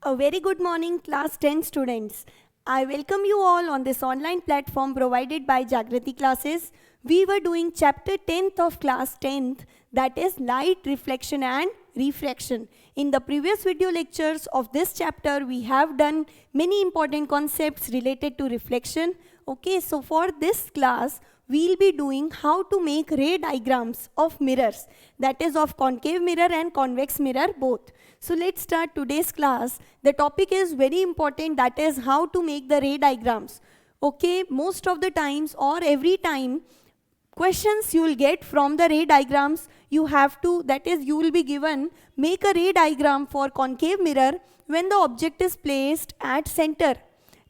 A very good morning, class 10 students. I welcome you all on this online platform provided by Jagrati Classes. We were doing chapter 10th of class 10th, that is light, reflection and refraction. In the previous video lectures of this chapter, we have done many important concepts related to reflection. Okay, so for this class, we'll be doing how to make ray diagrams of mirrors, that is of concave mirror and convex mirror both. So let's start today's class. The topic is very important, that is how to make the ray diagrams. Okay, most of the times or every time questions you will get from the ray diagrams, you have to, that is you will be given, make a ray diagram for concave mirror when the object is placed at center.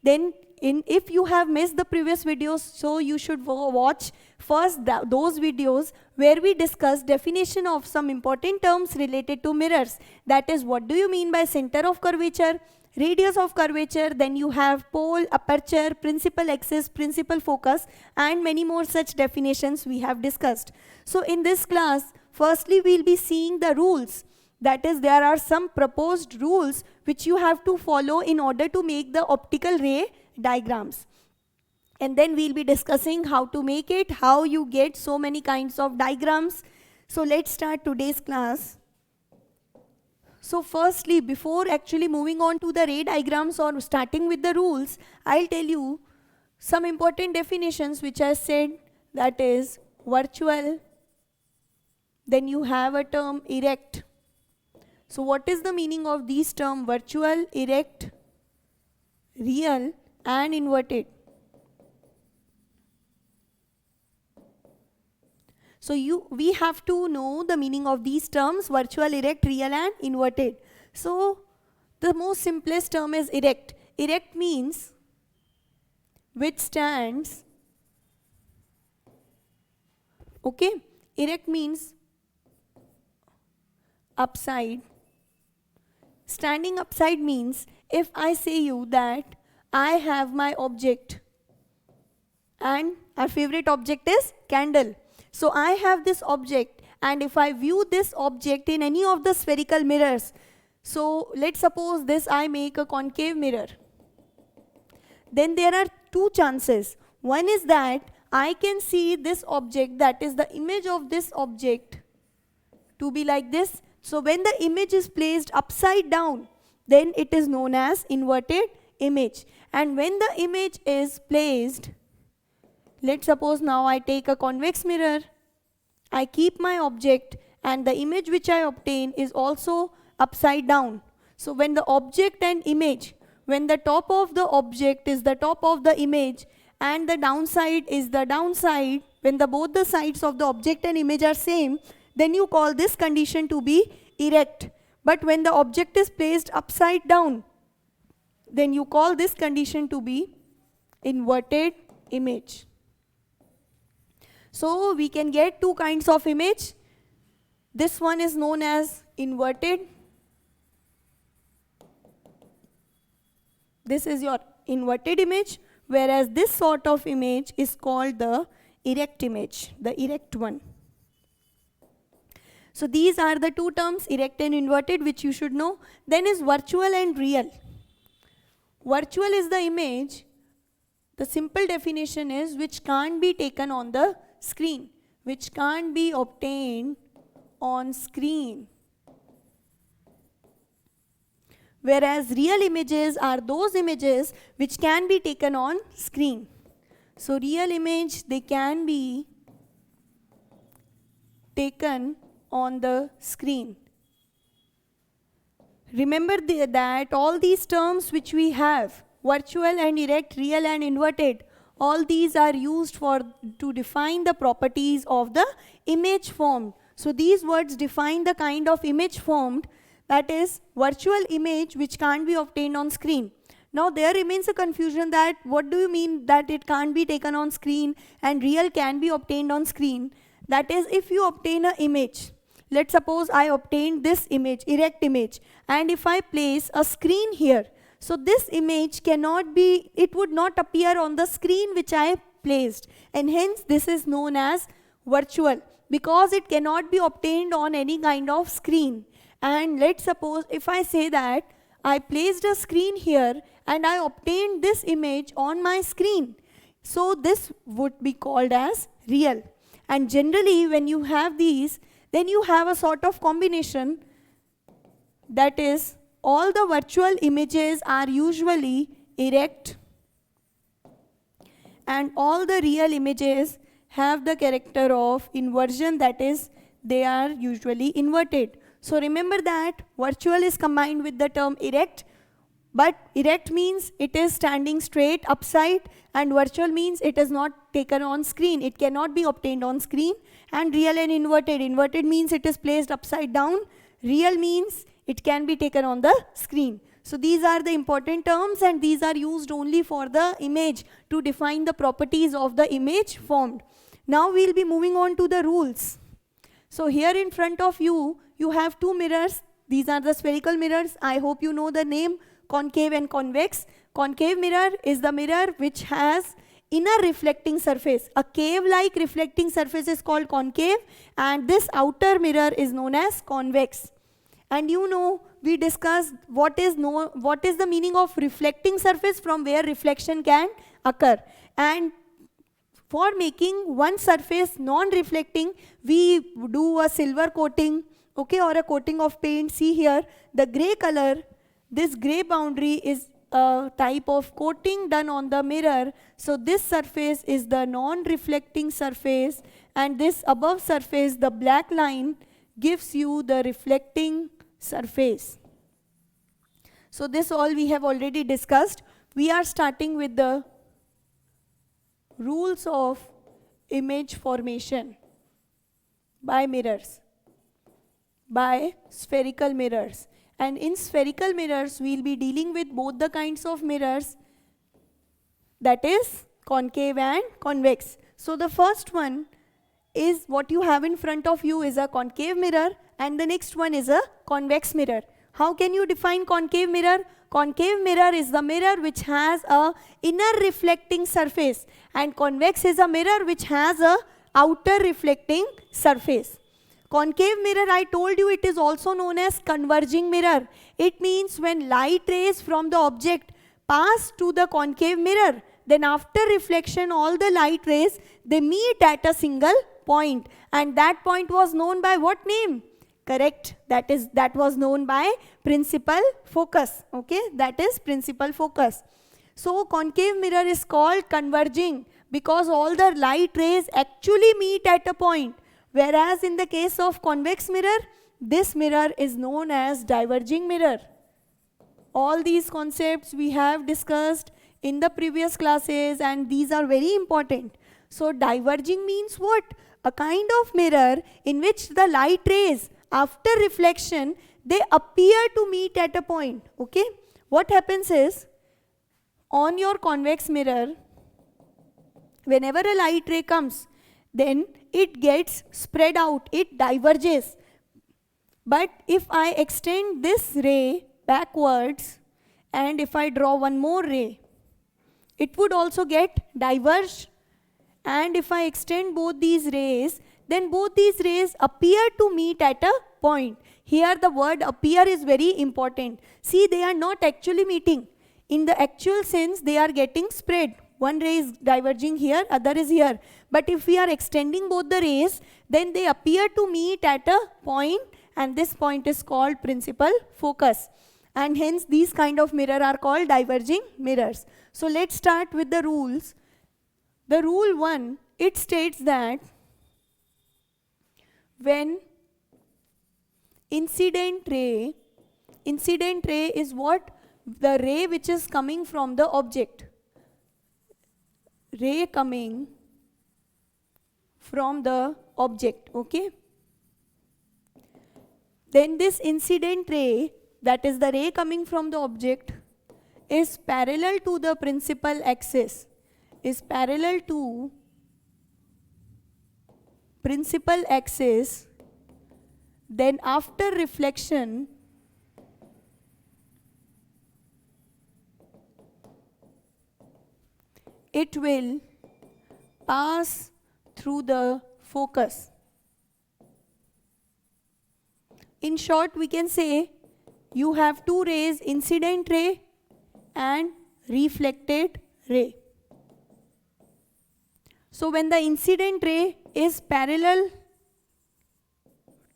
Then if you have missed the previous videos, so you should watch first those videos where we discuss definition of some important terms related to mirrors. That is, what do you mean by center of curvature, radius of curvature, then you have pole, aperture, principal axis, principal focus, and many more such definitions we have discussed. So in this class, firstly we'll be seeing the rules. That is, there are some proposed rules which you have to follow in order to make the optical ray diagrams. And then we'll be discussing how to make it, how you get so many kinds of diagrams. So let's start today's class. So firstly, before actually moving on to the ray diagrams or starting with the rules, I'll tell you some important definitions which I said, that is virtual, then you have a term erect. So what is the meaning of these terms? Virtual, erect, real and inverted. So we have to know the meaning of these terms, virtual, erect, real and inverted. So the most simplest term is erect. Erect means which stands, okay, erect means upside. Standing upside means if I say you that I have my object and our favorite object is candle. So I have this object and if I view this object in any of the spherical mirrors, so let's suppose this I make a concave mirror. Then there are two chances. One is that I can see this object, that is the image of this object, to be like this. So when the image is placed upside down, then it is known as inverted image. And when the image is placed, let's suppose now I take a convex mirror, I keep my object and the image which I obtain is also upside down. So when the object and image, when the top of the object is the top of the image and the downside is the downside, when both the sides of the object and image are same, then you call this condition to be erect. But when the object is placed upside down, then you call this condition to be inverted image. So we can get two kinds of image. This one is known as inverted. This is your inverted image, whereas this sort of image is called the erect image, the erect one. So these are the two terms, erect and inverted, which you should know. Then is virtual and real. Virtual is the image, the simple definition is which can't be taken on the screen, which can't be obtained on screen. Whereas real images are those images which can be taken on screen. So real image, they can be taken on the screen. Remember that all these terms which we have, virtual and erect, real and inverted, all these are used to define the properties of the image formed. So these words define the kind of image formed, that is virtual image which can't be obtained on screen. Now there remains a confusion that what do you mean that it can't be taken on screen and real can be obtained on screen? That is, if you obtain an image, let's suppose I obtained this image, erect image, and if I place a screen here, so this image cannot be, it would not appear on the screen which I placed, and hence this is known as virtual because it cannot be obtained on any kind of screen. And let's suppose if I say that I placed a screen here and I obtained this image on my screen. So this would be called as real. And generally when you have these, then you have a sort of combination, that is, all the virtual images are usually erect and all the real images have the character of inversion, that is, they are usually inverted. So remember that virtual is combined with the term erect, but erect means it is standing straight upside and virtual means it is not taken on screen. It cannot be obtained on screen. And real and inverted. Inverted means it is placed upside down. Real means it can be taken on the screen. So these are the important terms and these are used only for the image to define the properties of the image formed. Now we'll be moving on to the rules. So here in front of you, you have two mirrors. These are the spherical mirrors. I hope you know the name, concave and convex. Concave mirror is the mirror which has inner reflecting surface. A cave-like reflecting surface is called concave and this outer mirror is known as convex. And you know, we discussed what is the meaning of reflecting surface, from where reflection can occur. And for making one surface non-reflecting, we do a silver coating, okay, or a coating of paint. See here, the gray color, this gray boundary is a type of coating done on the mirror. So this surface is the non-reflecting surface and this above surface, the black line, gives you the reflecting surface. So this all we have already discussed. We are starting with the rules of image formation by mirrors, by spherical mirrors. And in spherical mirrors, we'll be dealing with both the kinds of mirrors, that is concave and convex. So the first one is what you have in front of you is a concave mirror and the next one is a convex mirror. How can you define concave mirror? Concave mirror is the mirror which has a inner reflecting surface and convex is a mirror which has a outer reflecting surface. Concave mirror, I told you, it is also known as converging mirror. It means when light rays from the object pass to the concave mirror, then after reflection all the light rays, they meet at a single point and that point was known by what name? Correct, that was known by principal focus, okay, that is principal focus. So concave mirror is called converging because all the light rays actually meet at a point, whereas in the case of convex mirror, this mirror is known as diverging mirror. All these concepts we have discussed in the previous classes and these are very important. So diverging means what? A kind of mirror in which the light rays after reflection, they appear to meet at a point, okay? What happens is, on your convex mirror, whenever a light ray comes, then it gets spread out, it diverges. But if I extend this ray backwards and if I draw one more ray, it would also get diverged. And if I extend both these rays, then both these rays appear to meet at a point. Here the word appear is very important. See, they are not actually meeting. In the actual sense, they are getting spread. One ray is diverging here, other is here. But if we are extending both the rays, then they appear to meet at a point and this point is called principal focus. And hence these kind of mirror are called diverging mirrors. So let's start with the rules. The rule 1, it states that when incident ray is what? The ray which is coming from the object. Ray coming from the object, okay? Then this incident ray, that is the ray coming from the object, is parallel to the principal axis, is parallel to principal axis, then after reflection, it will pass through the focus. In short, we can say you have two rays, incident ray and reflected ray. So when the incident ray is parallel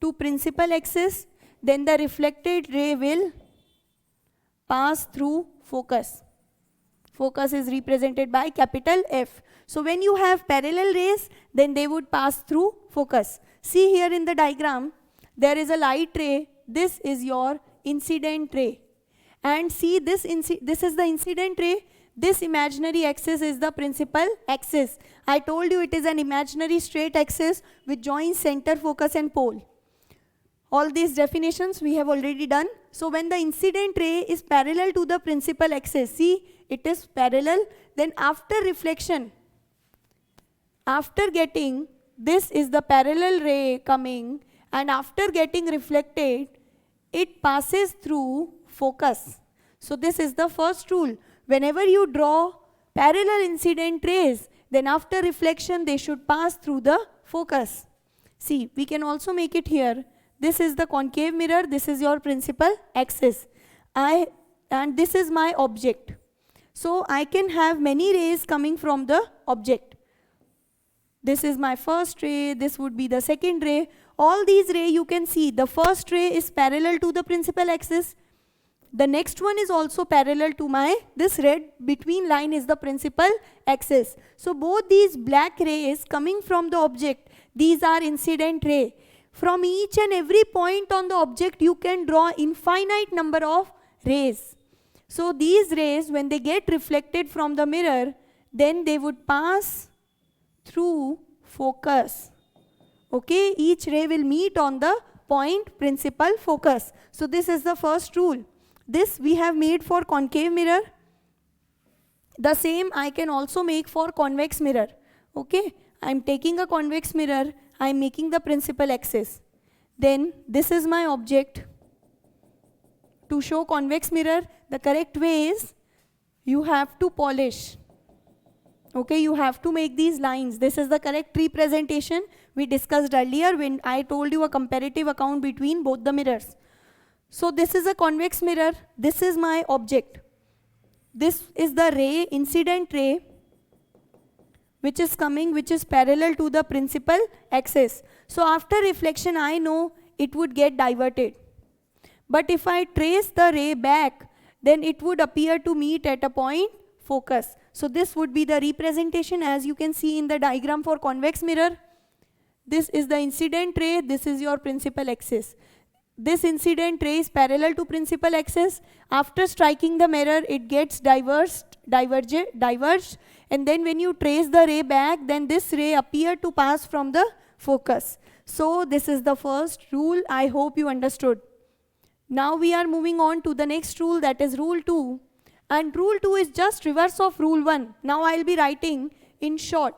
to principal axis, then the reflected ray will pass through focus. Focus is represented by capital F. So when you have parallel rays, then they would pass through focus. See here in the diagram, there is a light ray. This is your incident ray. And see this is the incident ray. This imaginary axis is the principal axis. I told you it is an imaginary straight axis which joins center, focus and pole. All these definitions we have already done. So when the incident ray is parallel to the principal axis, see it is parallel, then after reflection, after getting, this is the parallel ray coming, and after getting reflected, it passes through focus. So this is the first rule. Whenever you draw parallel incident rays, then after reflection they should pass through the focus. See, we can also make it here. This is the concave mirror, this is your principal axis. And this is my object. So I can have many rays coming from the object. This is my first ray, this would be the second ray. All these rays you can see, the first ray is parallel to the principal axis. The next one is also parallel to this red between line is the principal axis. So both these black rays coming from the object, these are incident ray. From each and every point on the object you can draw infinite number of rays. So these rays, when they get reflected from the mirror, then they would pass through focus. Okay, each ray will meet on the point principal focus. So this is the first rule. This we have made for concave mirror. The same I can also make for convex mirror. Okay, I am taking a convex mirror, I am making the principal axis. Then this is my object. To show convex mirror, the correct way is you have to polish. Okay, you have to make these lines. This is the correct representation we discussed earlier when I told you a comparative account between both the mirrors. So this is a convex mirror, this is my object. This is the ray, incident ray, which is coming, which is parallel to the principal axis. So after reflection, I know it would get diverted. But if I trace the ray back, then it would appear to meet at a point focus. So this would be the representation as you can see in the diagram for convex mirror. This is the incident ray, this is your principal axis. This incident ray is parallel to principal axis. After striking the mirror, it gets diverged, and then when you trace the ray back, then this ray appears to pass from the focus. So this is the first rule. I hope you understood. Now we are moving on to the next rule, that is rule 2. And rule 2 is just reverse of rule 1. Now I will be writing in short.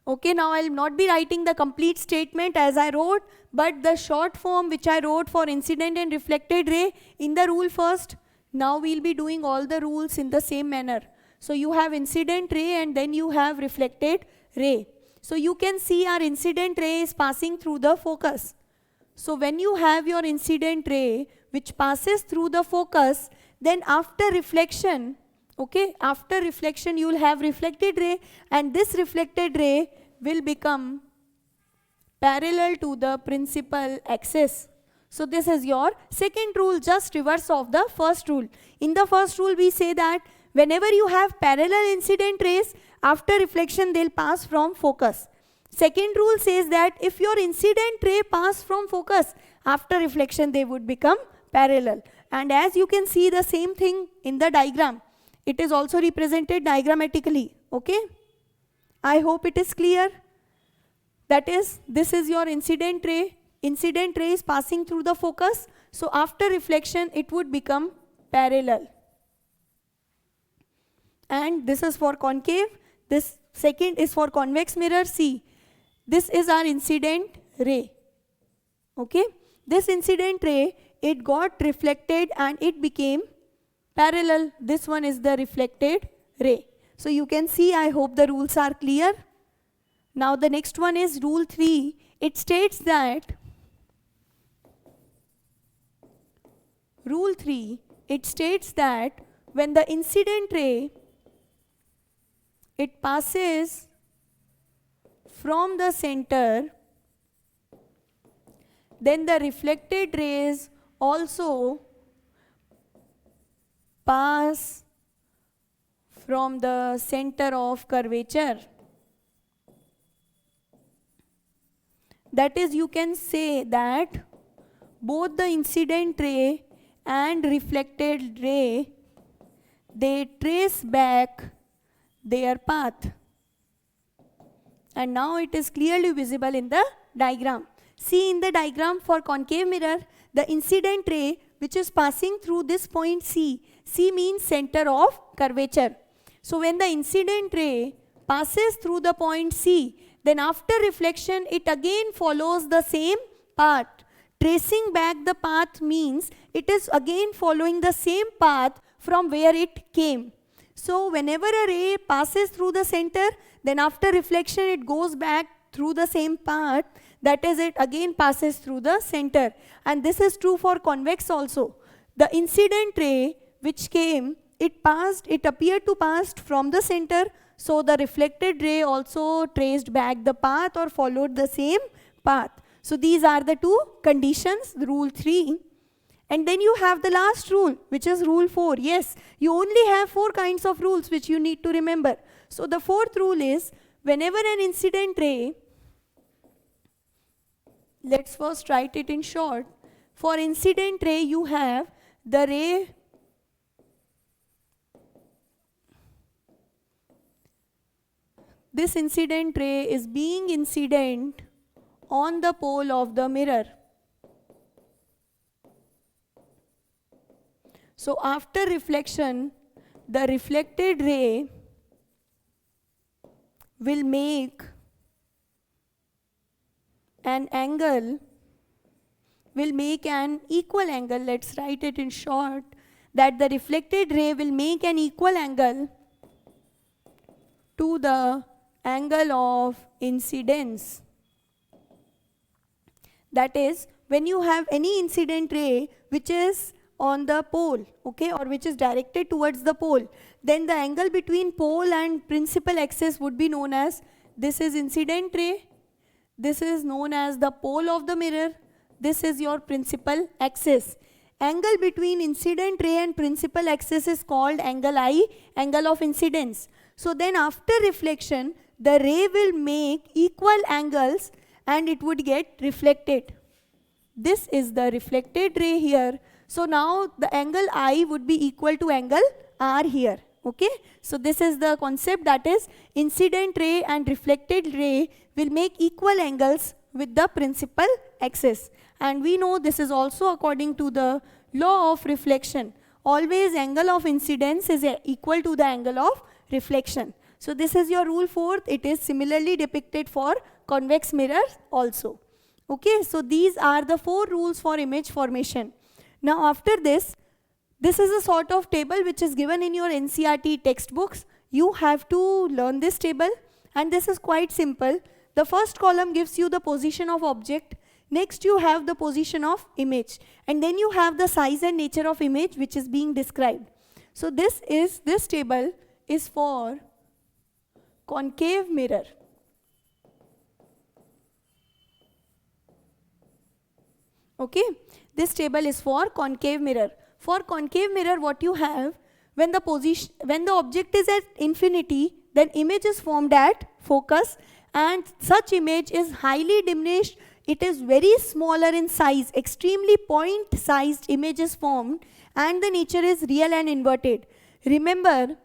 Okay, now I will not be writing the complete statement as I wrote, but the short form which I wrote for incident and reflected ray in the rule first. Now we will be doing all the rules in the same manner. So you have incident ray and then you have reflected ray. So you can see our incident ray is passing through the focus. So when you have your incident ray which passes through the focus, then after reflection, okay, after reflection you will have reflected ray, and this reflected ray will become parallel to the principal axis. So this is your second rule, just reverse of the first rule. In the first rule we say that whenever you have parallel incident rays, after reflection they'll pass from focus. Second rule says that if your incident ray pass from focus, after reflection they would become parallel. And as you can see the same thing in the diagram, it is also represented diagrammatically. Okay, I hope it is clear. That is, this is your incident ray. Incident ray is passing through the focus. So after reflection it would become parallel. And this is for concave. This second is for convex mirror. See, this is our incident ray. Okay, this incident ray, it got reflected and it became parallel. This one is the reflected ray. So you can see, I hope the rules are clear. Now the next one is rule 3. It states that rule 3, it states that when the incident ray, it passes from the center, then the reflected rays also pass from the center of curvature. That is, you can say that both the incident ray and reflected ray, they trace back their path. And now it is clearly visible in the diagram. See, in the diagram for concave mirror, the incident ray which is passing through this point C. C means center of curvature. So when the incident ray passes through the point C, then after reflection it again follows the same path. Tracing back the path means it is again following the same path from where it came. So whenever a ray passes through the center, then after reflection it goes back through the same path. That is, it again passes through the center. And this is true for convex also. The incident ray which came, it appeared to pass from the center. So the reflected ray also traced back the path or followed the same path. So these are the two conditions, rule 3. And then you have the last rule, which is rule 4. Yes, you only have 4 kinds of rules which you need to remember. So the 4th rule is, whenever an incident ray, let's first write it in short. For incident ray, you have the ray this incident ray is being incident on the pole of the mirror. So after reflection, the reflected ray will make an equal angle. Let's write it in short, that the reflected ray will make an equal angle to the angle of incidence. That is, when you have any incident ray which is on the pole, okay, or which is directed towards the pole, then the angle between pole and principal axis would be known as, this is incident ray, this is known as the pole of the mirror, this is your principal axis. Angle between incident ray and principal axis is called angle I, angle of incidence. So then after reflection, the ray will make equal angles and it would get reflected. This is the reflected ray here. So now the angle I would be equal to angle R here. Okay, so this is the concept, that is, incident ray and reflected ray will make equal angles with the principal axis. And we know this is also according to the law of reflection. Always angle of incidence is equal to the angle of reflection. So this is your rule 4th. It is similarly depicted for convex mirrors also. Okay, so these are the 4 rules for image formation. Now after this is a sort of table which is given in your NCERT textbooks. You have to learn this table, and this is quite simple. The first column gives you the position of object. Next you have the position of image, and then you have the size and nature of image which is being described. So this table is for concave mirror. Okay, this table is for concave mirror. For concave mirror, what you have, when the object is at infinity, then image is formed at focus, and such image is highly diminished. It is very smaller in size, extremely point-sized image is formed, and the nature is real and inverted. Remember,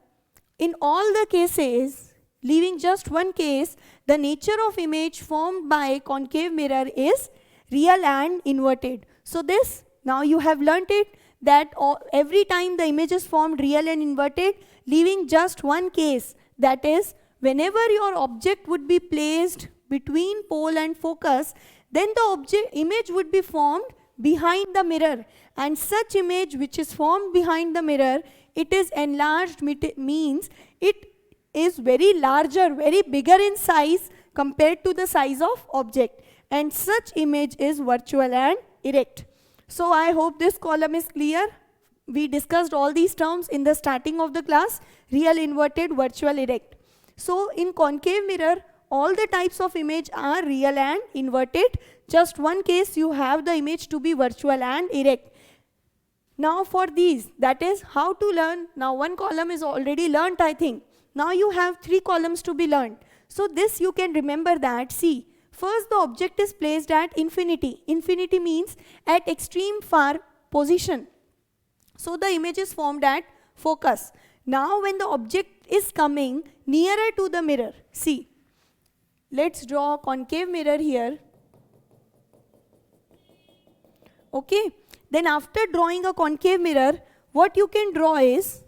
in all the cases, leaving just one case, the nature of image formed by concave mirror is real and inverted. So this, now you have learnt it, that every time the image is formed real and inverted, leaving just one case, that is, whenever your object would be placed between pole and focus, then the image would be formed behind the mirror, and such image which is formed behind the mirror, it is enlarged, means it is very larger, very bigger in size compared to the size of object, and such image is virtual and erect. So I hope this column is clear. We discussed all these terms in the starting of the class: real, inverted, virtual, erect. So in concave mirror, all the types of image are real and inverted. Just one case you have the image to be virtual and erect. Now for these, that is how to learn. Now one column is already learnt, I think. Now you have 3 columns to be learned. So this you can remember that. See, first the object is placed at infinity. Infinity means at extreme far position. So the image is formed at focus. Now when the object is coming nearer to the mirror, see, let's draw a concave mirror here. Okay, then after drawing a concave mirror, what you can draw is,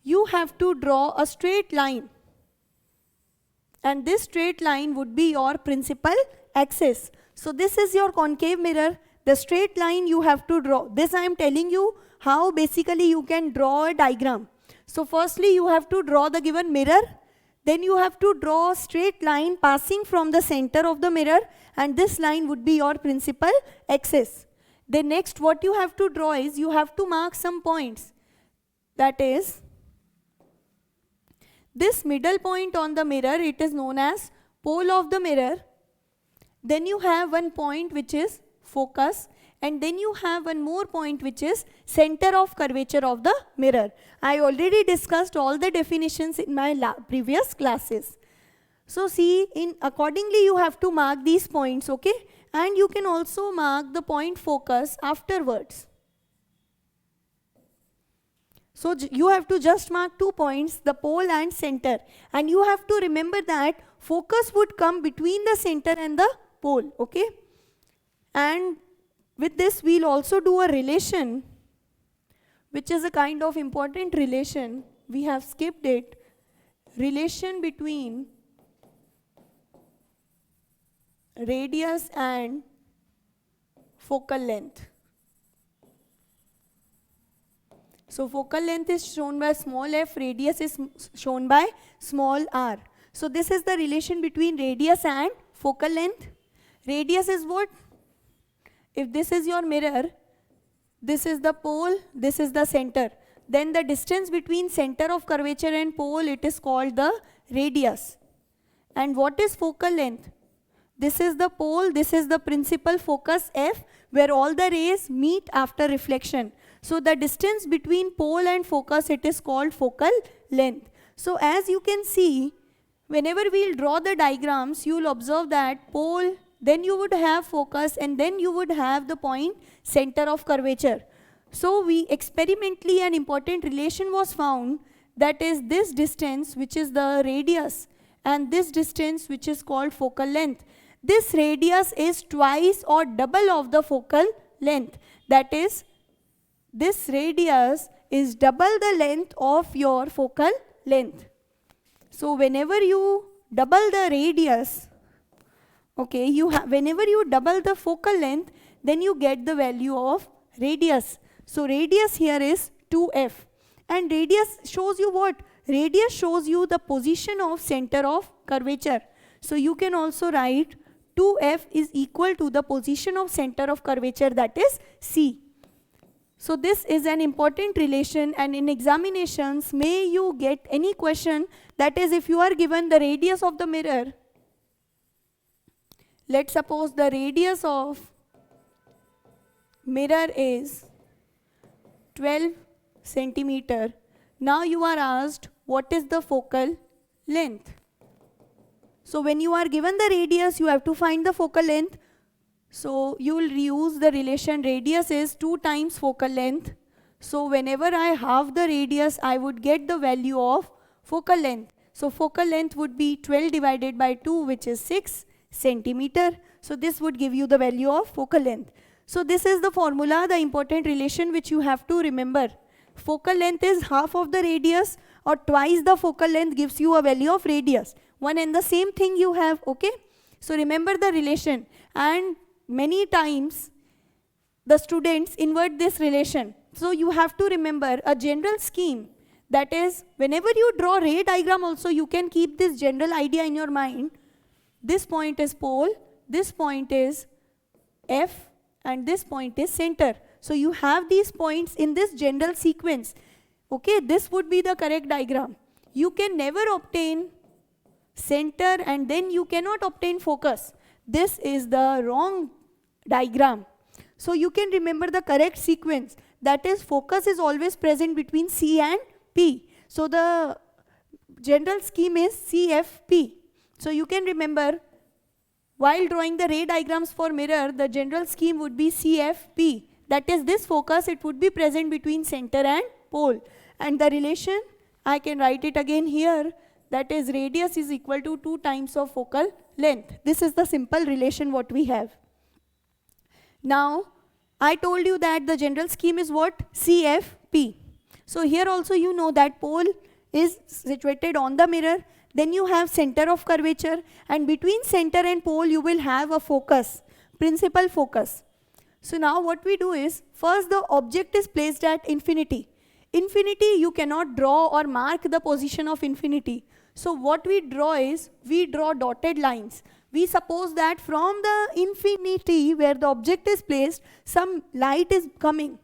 you have to draw a straight line. And this straight line would be your principal axis. So this is your concave mirror. The straight line you have to draw. This I am telling you how basically you can draw a diagram. So firstly you have to draw the given mirror. Then you have to draw a straight line passing from the center of the mirror, and this line would be your principal axis. Then next what you have to draw is, you have to mark some points. That is, this middle point on the mirror, it is known as pole of the mirror. Then you have one point which is focus, and then you have one more point which is center of curvature of the mirror. I already discussed all the definitions in my previous classes. So see, accordingly you have to mark these points, okay? And you can also mark the point focus afterwards. So you have to just mark 2 points, the pole and center. And you have to remember that focus would come between the center and the pole, okay? And with this we'll also do a relation, which is a kind of important relation. We have skipped it. Relation between radius and focal length. So focal length is shown by small f, radius is shown by small r. So this is the relation between radius and focal length. Radius is what? If this is your mirror, this is the pole, this is the center. Then the distance between center of curvature and pole, it is called the radius. And what is focal length? This is the pole, this is the principal focus f, where all the rays meet after reflection. So the distance between pole and focus, it is called focal length. So as you can see, whenever we'll draw the diagrams, you will observe that pole, then you would have focus, and then you would have the point center of curvature. So we experimentally an important relation was found, that is this distance, which is the radius, and this distance, which is called focal length. This radius is twice or double of the focal length. That is, this radius is double the length of your focal length. So whenever you double the radius, okay, whenever you double the focal length, then you get the value of radius. So radius here is 2f. And radius shows you what? Radius shows you the position of center of curvature. So you can also write 2f is equal to the position of center of curvature, that is C. So this is an important relation, and in examinations may you get any question, that is, if you are given the radius of the mirror, let's suppose the radius of mirror is 12 centimeter. Now you are asked what is the focal length. So when you are given the radius, you have to find the focal length. So you will use the relation radius is 2 times focal length. So whenever I halve the radius, I would get the value of focal length. So focal length would be 12 divided by 2, which is 6 centimeter. So this would give you the value of focal length. So this is the formula, the important relation which you have to remember. Focal length is half of the radius, or twice the focal length gives you a value of radius. One and the same thing you have, okay? So remember the relation, and many times the students invert this relation. So you have to remember a general scheme, that is, whenever you draw ray diagram also, you can keep this general idea in your mind. This point is pole, this point is F, and this point is center. So you have these points in this general sequence. Okay, this would be the correct diagram. You can never obtain center and then you cannot obtain focus. This is the wrong diagram. So you can remember the correct sequence. That is, focus is always present between C and P. So the general scheme is CFP. So you can remember, while drawing the ray diagrams for mirror, the general scheme would be CFP. That is, this focus, it would be present between center and pole. And the relation, I can write it again here, that is radius is equal to 2 times of focal length. This is the simple relation what we have. Now, I told you that the general scheme is what? CFP. So here also you know that pole is situated on the mirror. Then you have center of curvature, and between center and pole you will have a focus, principal focus. So now what we do is, first the object is placed at infinity. Infinity, you cannot draw or mark the position of infinity. So what we draw is, we draw dotted lines. We suppose that from the infinity where the object is placed, some light is coming.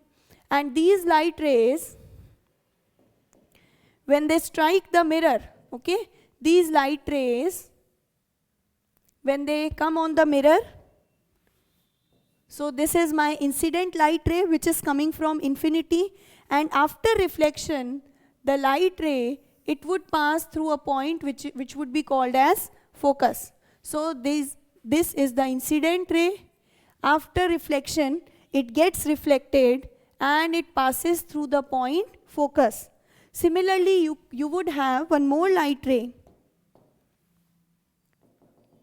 And these light rays, when they strike the mirror, okay, these light rays, when they come on the mirror, so this is my incident light ray which is coming from infinity, and after reflection, the light ray, it would pass through a point which would be called as focus. So this is the incident ray. After reflection, it gets reflected and it passes through the point focus. Similarly, you would have one more light ray.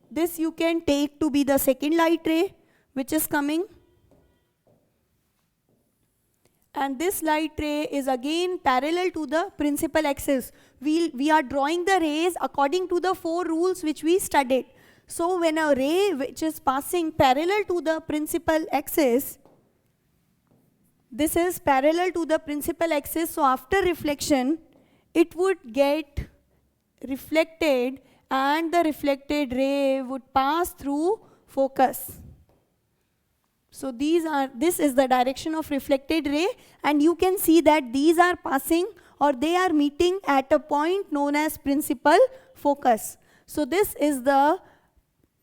This you can take to be the second light ray which is coming. And this light ray is again parallel to the principal axis. We are drawing the rays according to the 4 rules which we studied. So when a ray which is passing parallel to the principal axis, this is parallel to the principal axis, so after reflection, it would get reflected and the reflected ray would pass through focus. So this is the direction of reflected ray, and you can see that these are passing or they are meeting at a point known as principal focus. So this is the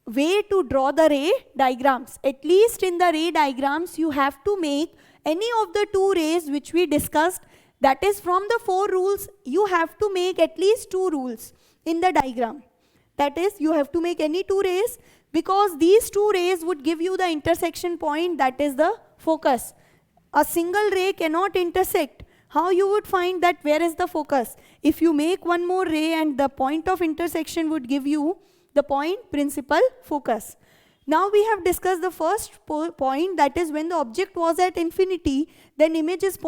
way to draw the ray diagrams. At least in the ray diagrams, you have to make any of the 2 rays which we discussed. That is, from the 4 rules, you have to make at least 2 rules in the diagram. That is, you have to make any 2 rays, because these 2 rays would give you the intersection point, that is the focus. A single ray cannot intersect. How you would find that where is the focus? If you make one more ray and the point of intersection would give you the point principal focus. Now we have discussed the first point, that is when the object was at infinity, then image is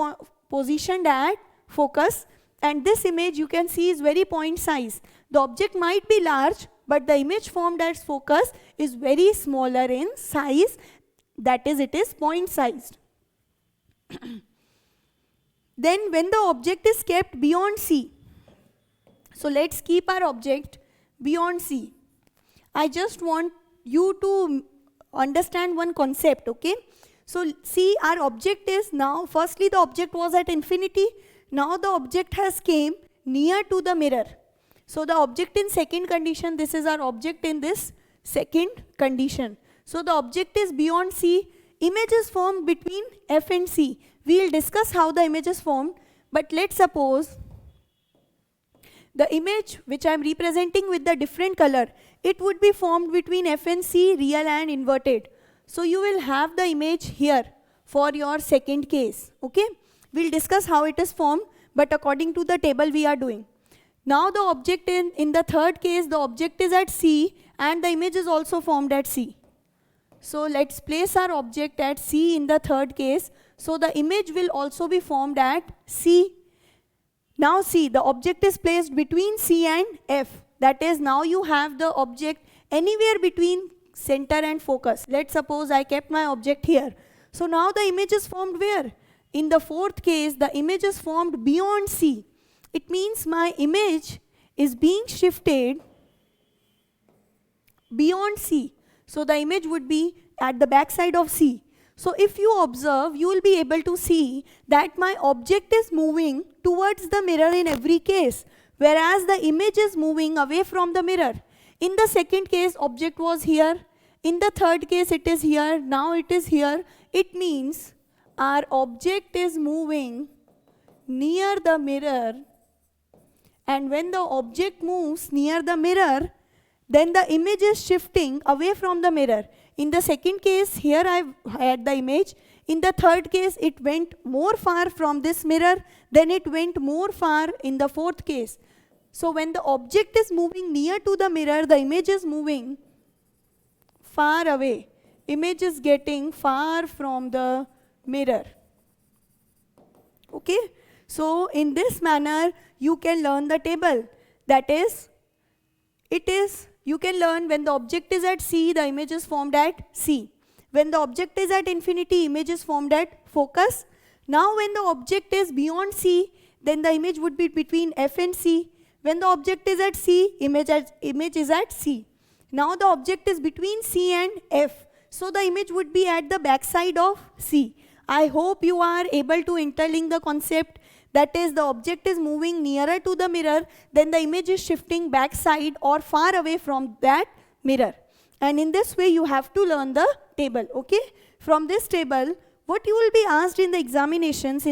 positioned at focus, and this image you can see is very point size. The object might be large, but the image formed as focus is very smaller in size, that is, it is point sized. Then when the object is kept beyond C, so let's keep our object beyond C. I just want you to understand one concept, okay? So see, our object is now, firstly the object was at infinity, now the object has came near to the mirror. So the object in second condition, this is our object in this second condition. So the object is beyond C, image is formed between F and C. We will discuss how the image is formed, but let's suppose the image which I am representing with the different color, it would be formed between F and C, real and inverted. So you will have the image here for your second case, okay? We'll discuss how it is formed, but according to the table we are doing. Now the object in the third case, the object is at C and the image is also formed at C. So let's place our object at C in the third case. So the image will also be formed at C. Now see, the object is placed between C and F. That is, now you have the object anywhere between center and focus. Let's suppose I kept my object here. So now the image is formed where? In the fourth case, the image is formed beyond C. It means my image is being shifted beyond C. So the image would be at the back side of C. So if you observe, you will be able to see that my object is moving towards the mirror in every case, whereas the image is moving away from the mirror. In the second case, object was here. In the third case, it is here. Now it is here. It means our object is moving near the mirror, and when the object moves near the mirror, then the image is shifting away from the mirror. In the second case, here I had the image. In the third case, it went more far from this mirror, then it went more far in the fourth case. So when the object is moving near to the mirror, the image is moving far away. Image is getting far from the mirror. Okay? So in this manner, you can learn the table. That is, you can learn when the object is at C, the image is formed at C. When the object is at infinity, image is formed at focus. Now when the object is beyond C, then the image would be between F and C. When the object is at C, image is at C. Now the object is between C and F. So the image would be at the backside of C. I hope you are able to interlink the concept. That is, the object is moving nearer to the mirror, then the image is shifting backside or far away from that mirror. And in this way, you have to learn the table, okay? From this table, what you will be asked in the examinations,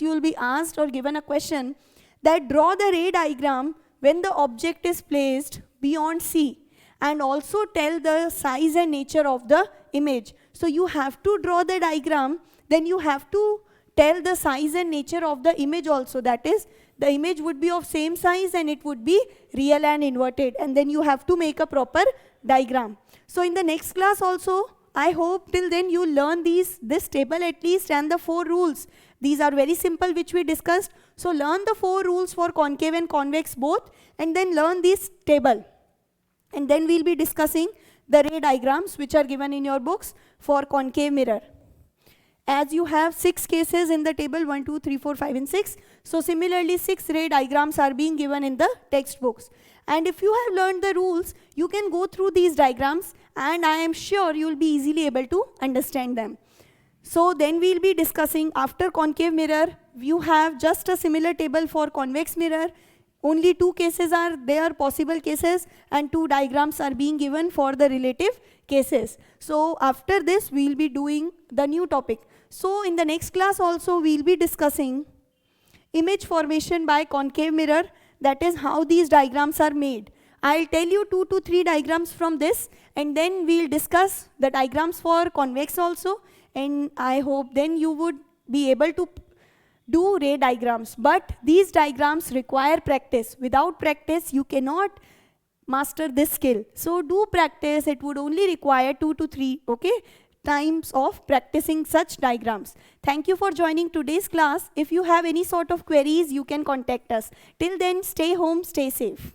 you will be asked or given a question that draw the ray diagram when the object is placed beyond C, and also tell the size and nature of the image. So you have to draw the diagram, then you have to tell the size and nature of the image also. That is, the image would be of same size and it would be real and inverted, and then you have to make a proper diagram. So in the next class also, I hope till then you learn this table at least and the 4 rules. These are very simple, which we discussed. So learn the 4 rules for concave and convex both, and then learn this table. And then we'll be discussing the ray diagrams which are given in your books for concave mirror. As you have 6 cases in the table, 1, 2, 3, 4, 5 and 6. So similarly 6 ray diagrams are being given in the textbooks. And if you have learned the rules, you can go through these diagrams and I am sure you will be easily able to understand them. So then we'll be discussing after concave mirror, you have just a similar table for convex mirror. Only 2 cases are there, possible cases, and 2 diagrams are being given for the relative cases. So after this, we'll be doing the new topic. So in the next class also, we'll be discussing image formation by concave mirror. That is how these diagrams are made. I'll tell you 2 to 3 diagrams from this, and then we'll discuss the diagrams for convex also. And I hope then you would be able to do ray diagrams. But these diagrams require practice. Without practice, you cannot master this skill. So do practice. It would only require 2 to 3, times of practicing such diagrams. Thank you for joining today's class. If you have any sort of queries, you can contact us. Till then, stay home, stay safe.